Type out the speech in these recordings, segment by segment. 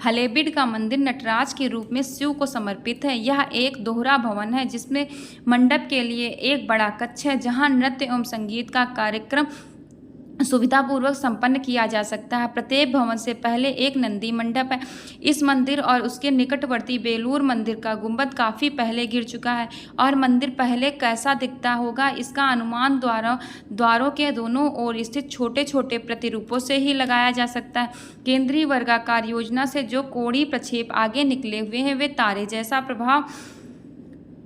हलेबीड का मंदिर नटराज के रूप में शिव को समर्पित है। यह एक दोहरा भवन है जिसमें मंडप के लिए एक बड़ा कक्ष है जहां नृत्य एवं संगीत का कार्यक्रम सुविधापूर्वक संपन्न किया जा सकता है। प्रत्येक भवन से पहले एक नंदी मंडप है। इस मंदिर और उसके निकटवर्ती बेलूर मंदिर का गुंबद काफी पहले गिर चुका है और मंदिर पहले कैसा दिखता होगा इसका अनुमान द्वारों के दोनों ओर स्थित छोटे छोटे प्रतिरूपों से ही लगाया जा सकता है। केंद्रीय वर्गाकार योजना से जो कोणी प्रक्षेप आगे निकले हुए हैं वे तारे जैसा प्रभाव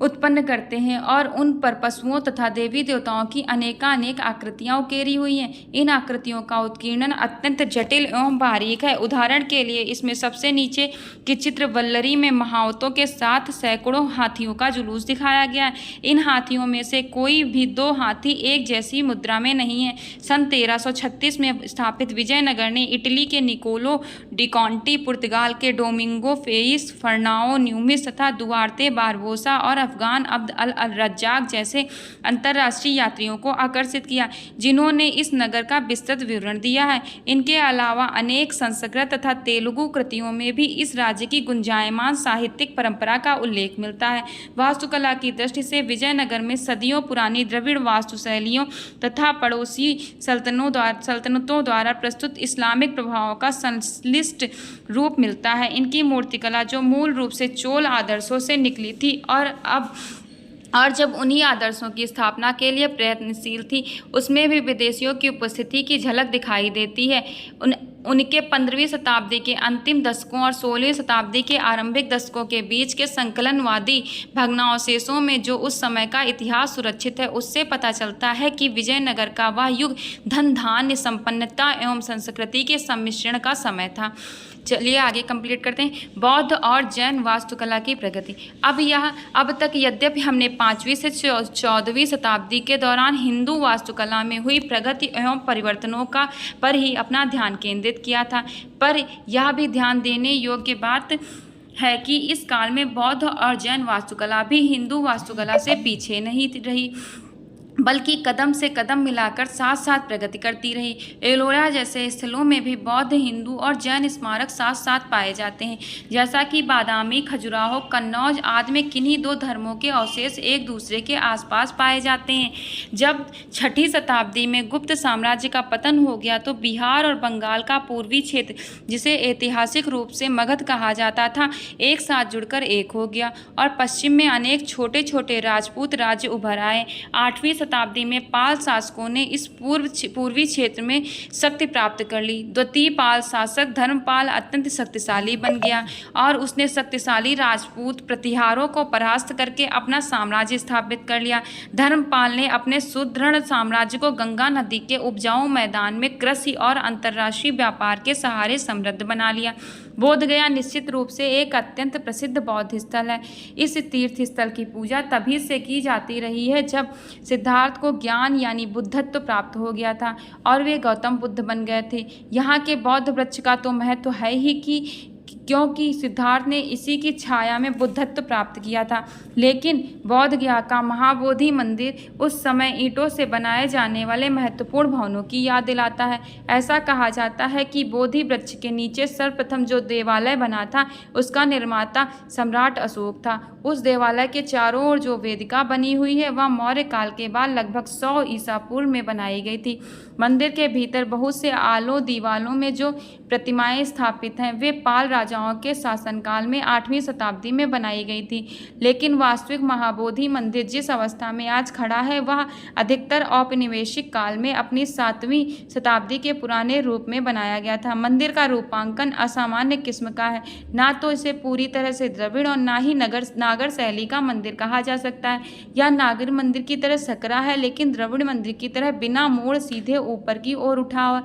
उत्पन्न करते हैं और उन पर पशुओं तथा देवी देवताओं की अनेकानेक आकृतियां उकेरी हुई हैं। इन आकृतियों का उत्कीर्णन अत्यंत जटिल एवं बारीक है। उदाहरण के लिए इसमें सबसे नीचे की चित्र वल्लरी में महावतों के साथ सैकड़ों हाथियों का जुलूस दिखाया गया है। इन हाथियों में से कोई भी दो हाथी एक जैसी मुद्रा में नहीं है। सन 1336 में स्थापित विजयनगर ने इटली के निकोलो डी कॉन्टी, पुर्तगाल के डोमिंगो फेइस, फर्नाओ न्यूमिस तथा दुआर्ते बारबोसा और अफगान अब्द अल रज्जाक जैसे अंतर्राष्ट्रीय यात्रियों को आकर्षित किया, जिन्होंने इस नगर का विस्तृत विवरण दिया है। इनके अलावा अनेक संस्कृत तथा तेलुगु कृतियों में भी इस राज्य की गुंजायमान साहित्यिक परंपरा का उल्लेख मिलता है। वास्तुकला की दृष्टि से विजयनगर में सदियों पुरानी द्रविड़ वास्तुशैलियों तथा पड़ोसी सल्तनतों द्वारा प्रस्तुत इस्लामिक प्रभावों का संश्लिष्ट रूप मिलता है। इनकी मूर्तिकला जो मूल रूप से चोल आदर्शों से निकली थी और जब उन्हीं आदर्शों की स्थापना के लिए प्रयत्नशील थी, उसमें भी विदेशियों की उपस्थिति की झलक दिखाई देती है। उनके 15वीं शताब्दी के अंतिम दशकों और 16वीं शताब्दी के आरंभिक दशकों के बीच के संकलनवादी भग्नावशेषों में जो उस समय का इतिहास सुरक्षित है, उससे पता चलता है कि विजयनगर का वह युग धन धान्य संपन्नता एवं संस्कृति के सम्मिश्रण का समय था। चलिए आगे कंप्लीट करते हैं। बौद्ध और जैन वास्तुकला की प्रगति। अब तक यद्यपि हमने 5वीं से 14वीं शताब्दी के दौरान हिंदू वास्तुकला में हुई प्रगति एवं परिवर्तनों पर ही अपना ध्यान केंद्रित किया था, पर यह भी ध्यान देने योग्य बात है कि इस काल में बौद्ध और जैन वास्तुकला भी हिंदू वास्तुकला से पीछे नहीं रही, बल्कि कदम से कदम मिलाकर साथ साथ प्रगति करती रही। एलोरा जैसे स्थलों में भी बौद्ध, हिंदू और जैन स्मारक साथ साथ पाए जाते हैं, जैसा कि बादामी, खजुराहो, कन्नौज आदि में किन्हीं दो धर्मों के अवशेष एक दूसरे के आसपास पाए जाते हैं। जब 6ठी शताब्दी में गुप्त साम्राज्य का पतन हो गया तो बिहार और बंगाल का पूर्वी क्षेत्र, जिसे ऐतिहासिक रूप से मगध कहा जाता था, एक साथ जुड़कर एक हो गया और पश्चिम में अनेक छोटे छोटे राजपूत राज्य उभर आए। 8वीं शताब्दी में पाल शासकों ने इस पूर्वी क्षेत्र में शक्ति प्राप्त कर ली। द्वितीय पाल शासक धर्मपाल अत्यंत शक्तिशाली बन गया और उसने शक्तिशाली राजपूत प्रतिहारों को परास्त करके अपना साम्राज्य स्थापित कर लिया। धर्मपाल ने अपने सुदृढ़ साम्राज्य को गंगा नदी के उपजाऊ मैदान में कृषि और अंतर्राष्ट्रीय व्यापार के सहारे समृद्ध बना लिया। बोधगया निश्चित रूप से एक अत्यंत प्रसिद्ध बौद्ध स्थल है। इस तीर्थ स्थल की पूजा तभी से की जाती रही है जब सिद्धार्थ को ज्ञान यानी बुद्धत्व प्राप्त हो गया था और वे गौतम बुद्ध बन गए थे। यहाँ के बौद्ध वृक्ष का तो महत्व है ही क्योंकि सिद्धार्थ ने इसी की छाया में बुद्धत्व प्राप्त किया था। लेकिन बोधगया का महाबोधि मंदिर उस समय ईंटों से बनाए जाने वाले महत्वपूर्ण भवनों की याद दिलाता है। ऐसा कहा जाता है कि बोधि वृक्ष के नीचे सर्वप्रथम जो देवालय बना था उसका निर्माता सम्राट अशोक था। उस देवालय के चारों ओर जो वेदिका बनी हुई है वह मौर्य काल के बाद लगभग 100 ईसा पूर्व में बनाई गई थी। मंदिर के भीतर बहुत से आलों दीवालों में जो प्रतिमाएं स्थापित हैं वे पाल राजाओं के शासनकाल में 8वीं शताब्दी में बनाई गई थी। लेकिन वास्तविक महाबोधि मंदिर जिस अवस्था में आज खड़ा है वह अधिकतर औपनिवेशिक काल में अपनी 7वीं शताब्दी के पुराने रूप में बनाया गया था। मंदिर का रूपांकन असामान्य किस्म का है। ना तो इसे पूरी तरह से द्रविड़ और ना ही नागर शैली का मंदिर कहा जा सकता है। यह नागर मंदिर की तरह सकरा है, लेकिन द्रविड़ मंदिर की तरह बिना मोड़ सीधे ऊपर की ओर उठा हुआ।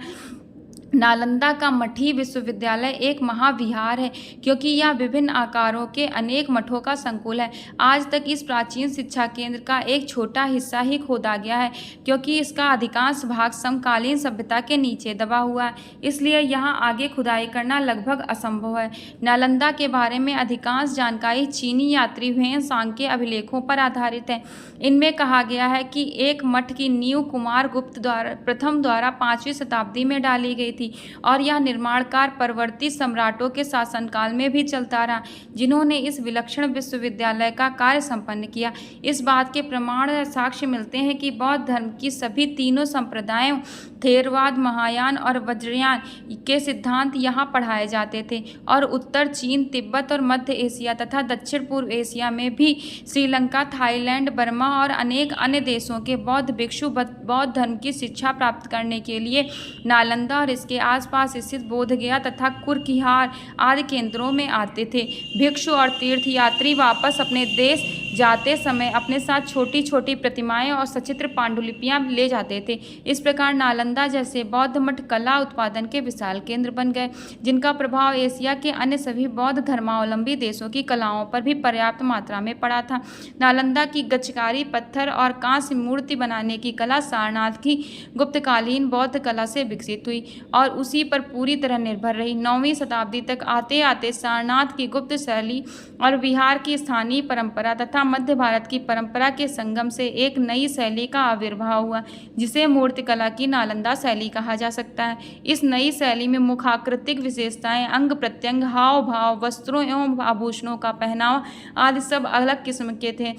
नालंदा का मठी विश्वविद्यालय एक महाविहार है क्योंकि यह विभिन्न आकारों के अनेक मठों का संकुल है। आज तक इस प्राचीन शिक्षा केंद्र का एक छोटा हिस्सा ही खोदा गया है क्योंकि इसका अधिकांश भाग समकालीन सभ्यता के नीचे दबा हुआ है, इसलिए यहाँ आगे खुदाई करना लगभग असंभव है। नालंदा के बारे में अधिकांश जानकारी चीनी यात्री ह्वेन-सांग के अभिलेखों पर आधारित है। इनमें कहा गया है कि एक मठ की नींव कुमार गुप्त प्रथम द्वारा 5वीं शताब्दी में डाली गई थी और यह निर्माण कार्य परवर्ती सम्राटों के शासनकाल में भी चलता रहा, जिन्होंने इस विलक्षण विश्वविद्यालय का कार्य संपन्न किया। इस बात के प्रमाण और साक्ष्य मिलते हैं कि बौद्ध धर्म की सभी तीनों संप्रदायों थेरवाद, महायान और वज्रयान के सिद्धांत यहाँ पढ़ाए जाते थे और उत्तर चीन, तिब्बत और मध्य एशिया तथा दक्षिण पूर्व एशिया में भी श्रीलंका, थाईलैंड, बर्मा और अनेक अन्य देशों के बौद्ध भिक्षु बौद्ध धर्म की शिक्षा प्राप्त करने के लिए नालंदा और इसके आसपास स्थित बोधगया तथा कुरकिहार आदि केंद्रों में आते थे। भिक्षु और तीर्थयात्री वापस अपने देश जाते समय अपने साथ छोटी छोटी प्रतिमाएं और सचित्र पांडुलिपियां ले जाते थे। इस प्रकार नालंदा जैसे बौद्ध मठ कला उत्पादन के विशाल केंद्र बन गए, जिनका प्रभाव एशिया के अन्य सभी बौद्ध धर्मावलंबी देशों की कलाओं पर भी पर्याप्त मात्रा में पड़ा था। नालंदा की गच्छकारी, पत्थर और कांस्य मूर्ति बनाने की कला सारनाथ की गुप्तकालीन बौद्ध कला से विकसित हुई और उसी पर पूरी तरह निर्भर रही। 9वीं शताब्दी तक आते आते सारनाथ की गुप्त शैली और बिहार की स्थानीय परंपरा तथा मध्य भारत की परंपरा के संगम से एक नई शैली का आविर्भाव हुआ, जिसे मूर्तिकला की नालंदा शैली कहा जा सकता है। इस नई शैली में मुखाकृतिक विशेषताएं, अंग प्रत्यंग, हाव भाव, वस्त्रों एवं आभूषणों का पहनावा आदि सब अलग किस्म के थे।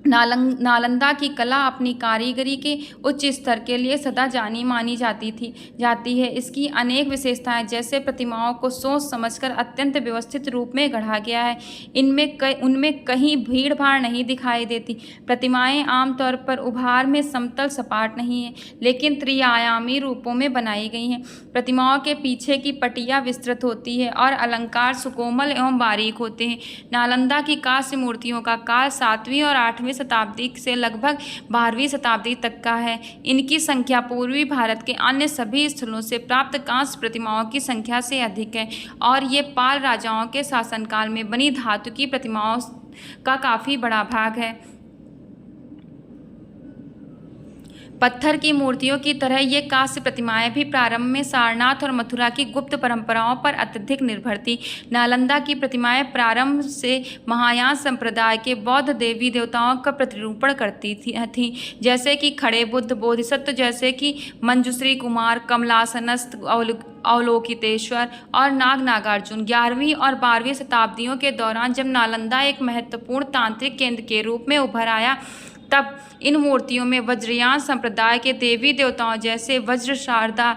नालंदा की कला अपनी कारीगरी के उच्च स्तर के लिए सदा जानी मानी जाती है। इसकी अनेक विशेषताएं, जैसे प्रतिमाओं को सोच समझकर अत्यंत व्यवस्थित रूप में गढ़ा गया है, उनमें कहीं भीड़ भाड़ नहीं दिखाई देती। प्रतिमाएं आमतौर पर उभार में समतल सपाट नहीं है, लेकिन त्रिआयामी रूपों में बनाई गई हैं। प्रतिमाओं के पीछे की पटिया विस्तृत होती है और अलंकार सुकोमल एवं बारीक होते हैं। नालंदा की कांस्य मूर्तियों का काल 7वीं और 8वीं शताब्दी से लगभग 12वीं शताब्दी तक का है। इनकी संख्या पूर्वी भारत के अन्य सभी स्थलों से प्राप्त कांस्य प्रतिमाओं की संख्या से अधिक है और ये पाल राजाओं के शासनकाल में बनी धातु की प्रतिमाओं का काफ़ी बड़ा भाग है। पत्थर की मूर्तियों की तरह ये कांस्य प्रतिमाएं भी प्रारंभ में सारनाथ और मथुरा की गुप्त परंपराओं पर अत्यधिक निर्भर थी। नालंदा की प्रतिमाएं प्रारंभ से महायान संप्रदाय के बौद्ध देवी देवताओं का प्रतिरूपण करती थीं, जैसे कि खड़े बुद्ध, बोधिसत्व जैसे कि मंजुश्री कुमार, कमलासनस्थ, अवलोकितेश्वर और नागार्जुन। 11वीं और 12वीं शताब्दियों के दौरान जब नालंदा एक महत्वपूर्ण तांत्रिक केंद्र के रूप में उभर आया, तब इन मूर्तियों में वज्रयान संप्रदाय के देवी देवताओं जैसे वज्र, शारदा,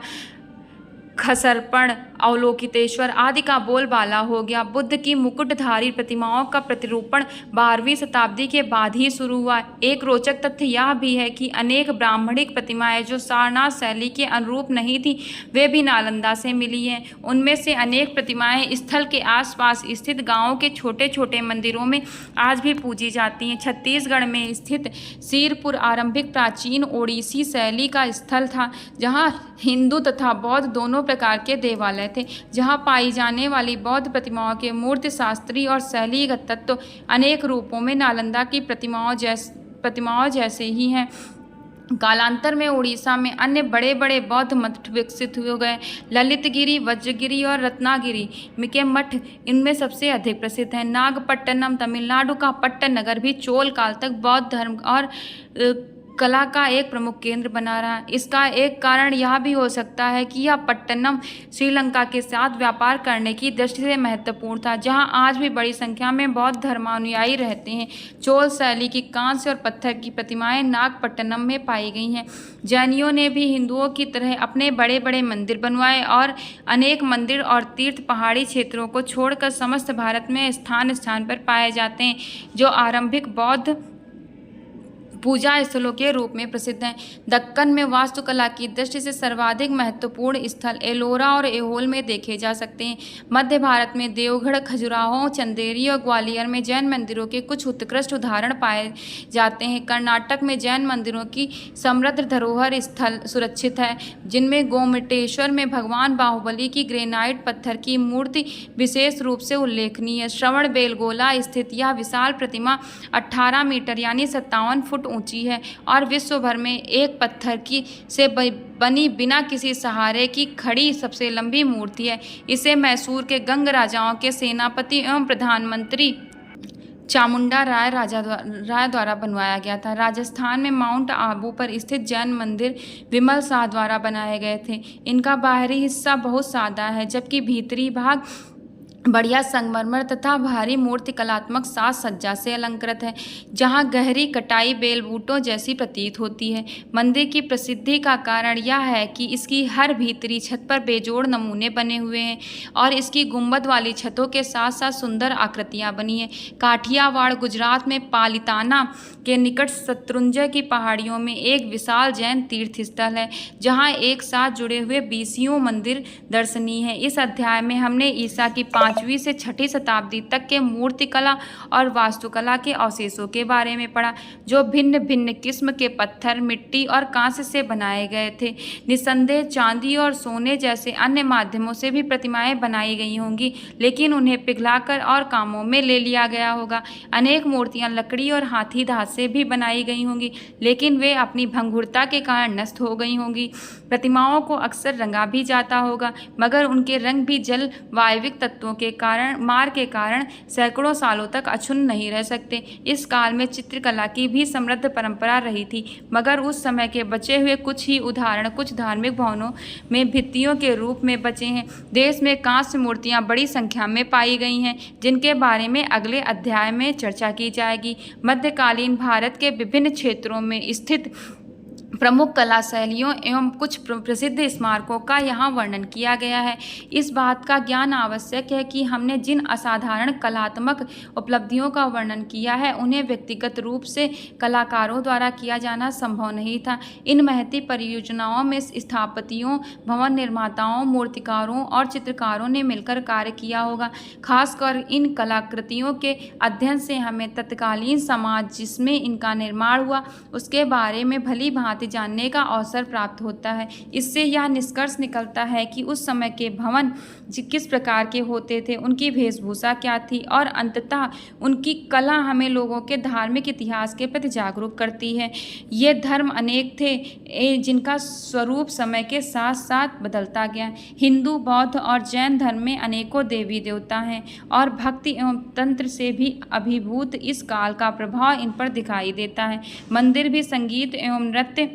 खसर्पण, अवलोकितेश्वर आदि का बोलबाला हो गया। बुद्ध की मुकुटधारी प्रतिमाओं का प्रतिरूपण 12वीं शताब्दी के बाद ही शुरू हुआ। एक रोचक तथ्य यह भी है कि अनेक ब्राह्मणिक प्रतिमाएं जो सारनाथ शैली के अनुरूप नहीं थी, वे भी नालंदा से मिली हैं। उनमें से अनेक प्रतिमाएं स्थल के आसपास स्थित गांवों के छोटे छोटे मंदिरों में आज भी पूजी जाती हैं। छत्तीसगढ़ में स्थित सीरपुर आरंभिक प्राचीन ओडिसी शैली का स्थल था, जहाँ हिंदू तथा बौद्ध दोनों प्रकार के देवालय थे, जहां पाई जाने वाली बौद्ध प्रतिमाओं के मूर्ति शास्त्री और शैलीगत तत्व अनेक रूपों में नालंदा की प्रतिमाओं जैसे ही हैं। कालांतर में उड़ीसा में अन्य बड़े बड़े बौद्ध मठ विकसित हो गए। ललितगिरी, वज्रगिरी और रत्नागिरी के मठ इनमें सबसे अधिक प्रसिद्ध हैं। नागपट्टनम तमिलनाडु का पट्टन नगर भी चोल काल तक बौद्ध धर्म और कला का एक प्रमुख केंद्र बना रहा। इसका एक कारण यह भी हो सकता है कि यह पट्टनम श्रीलंका के साथ व्यापार करने की दृष्टि से महत्वपूर्ण था, जहां आज भी बड़ी संख्या में बौद्ध धर्मानुयायी रहते हैं। चोल शैली की कांस्य और पत्थर की प्रतिमाएं नागपट्टनम में पाई गई हैं। जैनियों ने भी हिंदुओं की तरह अपने बड़े बड़े मंदिर बनवाए और अनेक मंदिर और तीर्थ पहाड़ी क्षेत्रों को छोड़कर समस्त भारत में स्थान स्थान पर पाए जाते हैं, जो आरंभिक बौद्ध पूजा स्थलों के रूप में प्रसिद्ध हैं। दक्कन में वास्तुकला की दृष्टि से सर्वाधिक महत्वपूर्ण स्थल एलोरा और ऐहोल में देखे जा सकते हैं। मध्य भारत में देवगढ़, खजुराहो, चंदेरी और ग्वालियर में जैन मंदिरों के कुछ उत्कृष्ट उदाहरण पाए जाते हैं। कर्नाटक में जैन मंदिरों की समृद्ध धरोहर स्थल सुरक्षित है, जिनमें गोमटेश्वर में भगवान बाहुबली की ग्रेनाइट पत्थर की मूर्ति विशेष रूप से उल्लेखनीय है। श्रवण बेलगोला स्थित यह विशाल प्रतिमा 18 मीटर यानी 57 फुट ऊंची है और विश्व भर में एक पत्थर की से बनी बिना किसी सहारे की खड़ी सबसे लंबी मूर्ति है। इसे मैसूर के गंग राजाओं के सेनापति एवं प्रधानमंत्री चामुंडा राय द्वारा बनवाया गया था। राजस्थान में माउंट आबू पर स्थित जैन मंदिर विमल शाह द्वारा बनाए गए थे। इनका बाहरी हिस्सा बहुत सादा है, जबकि भीतरी भाग बढ़िया संगमरमर तथा भारी मूर्ति कलात्मक साज सज्जा से अलंकृत है, जहाँ गहरी कटाई बेल बूटों जैसी प्रतीत होती है। मंदिर की प्रसिद्धि का कारण यह है कि इसकी हर भीतरी छत पर बेजोड़ नमूने बने हुए हैं और इसकी गुंबद वाली छतों के साथ साथ सुंदर आकृतियां बनी हैं। काठियावाड़ गुजरात में पालिताना के निकट शत्रुंजय की पहाड़ियों में एक विशाल जैन तीर्थ स्थल है, जहाँ एक साथ जुड़े हुए 20 मंदिर दर्शनीय है। इस अध्याय में हमने ईसा की 5वीं से 6ठी शताब्दी तक के मूर्तिकला और वास्तुकला के अवशेषों के बारे में पढ़ा, जो भिन्न भिन्न किस्म के पत्थर, मिट्टी और कांस्य से बनाए गए थे। निस्संदेह चांदी और सोने जैसे अन्य माध्यमों से भी प्रतिमाएं बनाई गई होंगी, लेकिन उन्हें पिघलाकर और कामों में ले लिया गया होगा। अनेक मूर्तियां लकड़ी और हाथी दांत से भी बनाई गई होंगी, लेकिन वे अपनी भंगुरता के कारण नष्ट हो गई होंगी। प्रतिमाओं को अक्सर रंगा भी जाता होगा, मगर उनके रंग भी जल वायविक तत्वों के कारण मार के कारण सैकड़ों सालों तक अक्षुण्ण नहीं रह सकते। इस काल में चित्रकला की भी समृद्ध परंपरा रही थी, मगर उस समय के बचे हुए कुछ ही उदाहरण कुछ धार्मिक भवनों में भित्तियों के रूप में बचे हैं। देश में कांस्य मूर्तियां बड़ी संख्या में पाई गई हैं, जिनके बारे में अगले अध्याय में चर्चा की जाएगी। मध्यकालीन भारत के विभिन्न क्षेत्रों में स्थित प्रमुख कला शैलियों एवं कुछ प्रसिद्ध स्मारकों का यहाँ वर्णन किया गया है। इस बात का ज्ञान आवश्यक है कि हमने जिन असाधारण कलात्मक उपलब्धियों का वर्णन किया है, उन्हें व्यक्तिगत रूप से कलाकारों द्वारा किया जाना संभव नहीं था। इन महती परियोजनाओं में स्थापतियों, भवन निर्माताओं, मूर्तिकारों और चित्रकारों ने मिलकर कार्य किया होगा। खासकर इन कलाकृतियों के अध्ययन से हमें तत्कालीन समाज जिसमें इनका निर्माण हुआ, उसके बारे में भली भांति जानने का अवसर प्राप्त होता है। इससे यह निष्कर्ष निकलता है कि उस समय के भवन किस प्रकार के होते थे, उनकी वेशभूषा क्या थी और अंततः उनकी कला हमें लोगों के धार्मिक इतिहास के प्रति जागरूक करती है। ये धर्म अनेक थे, जिनका स्वरूप समय के साथ साथ बदलता गया। हिंदू, बौद्ध और जैन धर्म में अनेकों देवी देवता हैं और भक्ति एवं तंत्र से भी अभिभूत इस काल का प्रभाव इन पर दिखाई देता है। मंदिर भी संगीत एवं नृत्य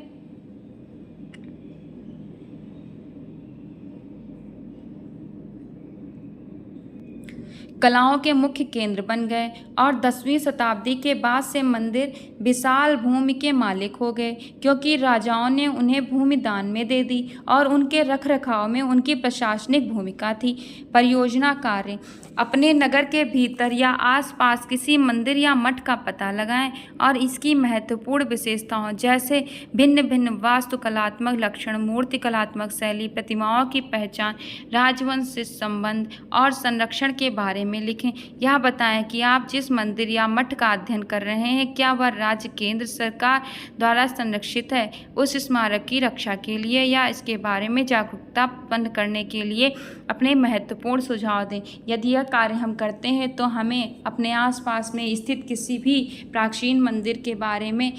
कलाओं के मुख्य केंद्र बन गए और 10वीं शताब्दी के बाद से मंदिर विशाल भूमि के मालिक हो गए, क्योंकि राजाओं ने उन्हें भूमि दान में दे दी और उनके रखरखाव में उनकी प्रशासनिक भूमिका थी। परियोजना कार्य: अपने नगर के भीतर या आसपास किसी मंदिर या मठ का पता लगाएं और इसकी महत्वपूर्ण विशेषताओं जैसे भिन्न भिन्न वास्तुकलात्मक लक्षण, मूर्ति कलात्मक शैली, प्रतिमाओं की पहचान, राजवंश से संबंध और संरक्षण के बारे में लिखें। यह बताएं कि आप जिस मंदिर या मठ का अध्ययन कर रहे हैं, क्या वह राज्य केंद्र सरकार द्वारा संरक्षित है। उस स्मारक की रक्षा के लिए या इसके बारे में जागरूकता उत्पन्न करने के लिए अपने महत्वपूर्ण सुझाव दें। यदि यह कार्य हम करते हैं तो हमें अपने आसपास में स्थित किसी भी प्राचीन मंदिर के बारे में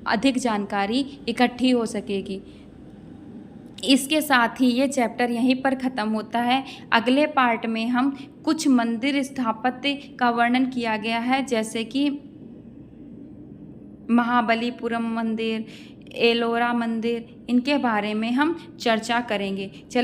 अधिक जानकारी इकट्ठी हो सकेगी। इसके साथ ही ये चैप्टर यहीं पर ख़त्म होता है। अगले पार्ट में हम कुछ मंदिर स्थापत्य का वर्णन किया गया है, जैसे कि महाबलीपुरम मंदिर, एलोरा मंदिर, इनके बारे में हम चर्चा करेंगे।